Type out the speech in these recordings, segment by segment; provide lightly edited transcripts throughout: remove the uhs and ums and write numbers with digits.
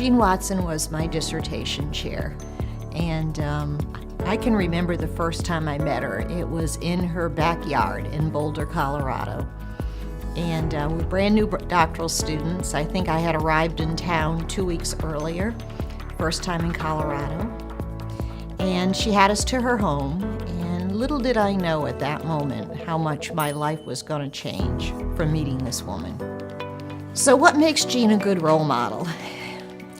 Jean Watson was my dissertation chair, and I can remember the first time I met her. It was in her backyard in Boulder, Colorado. And we're brand new doctoral students. I think I had arrived in town 2 weeks earlier, first time in Colorado. And she had us to her home, and little did I know at that moment how much my life was going to change from meeting this woman. So what makes Jean a good role model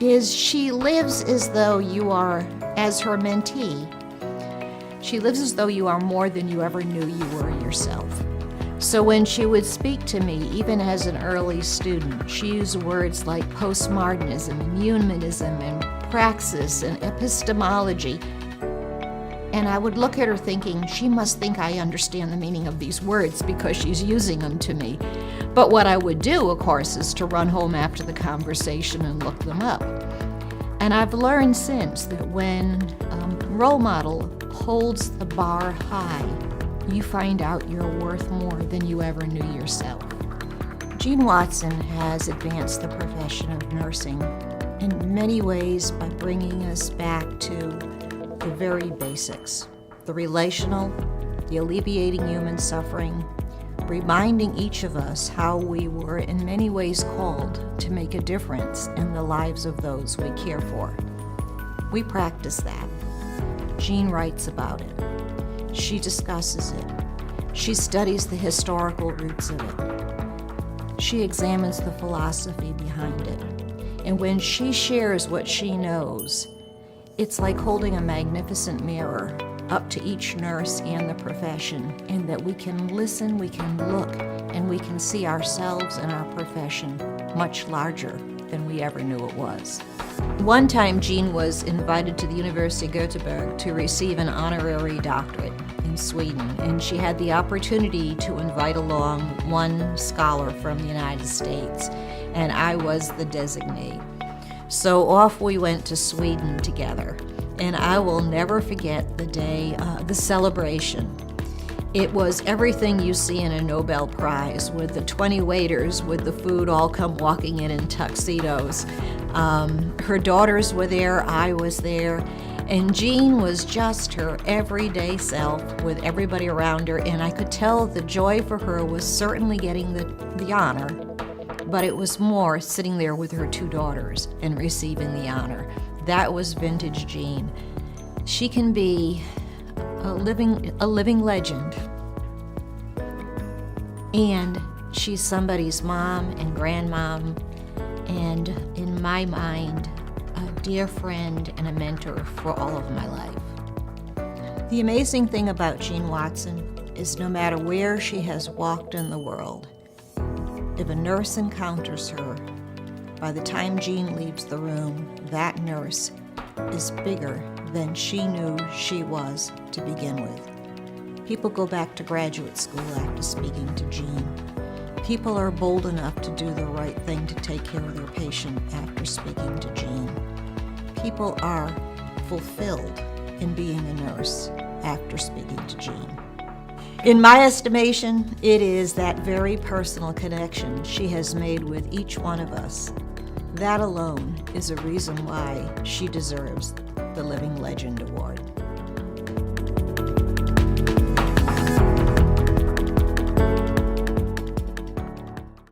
is she lives as though you are, as her mentee, she lives as though you are more than you ever knew you were yourself. So when she would speak to me, even as an early student, she used words like postmodernism and humanism and praxis and epistemology. And I would look at her thinking, she must think I understand the meaning of these words because she's using them to me. But what I would do, of course, is to run home after the conversation and look them up. And I've learned since that when a role model holds the bar high, you find out you're worth more than you ever knew yourself. Jean Watson has advanced the profession of nursing in many ways by bringing us back to the very basics, the relational, the alleviating human suffering, reminding each of us how we were in many ways called to make a difference in the lives of those we care for. We practice that. Jean writes about it. She discusses it. She studies the historical roots of it. She examines the philosophy behind it. And when she shares what she knows, it's like holding a magnificent mirror up to each nurse and the profession, in that we can listen, we can look, and we can see ourselves and our profession much larger than we ever knew it was. One time, Jean was invited to the University of Göteborg to receive an honorary doctorate in Sweden, and she had the opportunity to invite along one scholar from the United States, and I was the designee. So off we went to Sweden together, and I will never forget the day, the celebration. It was everything you see in a Nobel Prize, with the 20 waiters with the food all come walking in tuxedos. Her daughters were there, I was there, and Jean was just her everyday self with everybody around her, and I could tell the joy for her was certainly getting the honor, but it was more sitting there with her two daughters and receiving the honor. That was vintage Jean. She can be a living legend, and she's somebody's mom and grandmom, and in my mind, a dear friend and a mentor for all of my life. The amazing thing about Jean Watson is no matter where she has walked in the world, if a nurse encounters her, by the time Jean leaves the room, that nurse is bigger than she knew she was to begin with. People go back to graduate school after speaking to Jean. People are bold enough to do the right thing to take care of their patient after speaking to Jean. People are fulfilled in being a nurse after speaking to Jean. In my estimation, it is that very personal connection she has made with each one of us. That alone is a reason why she deserves the Living Legend Award.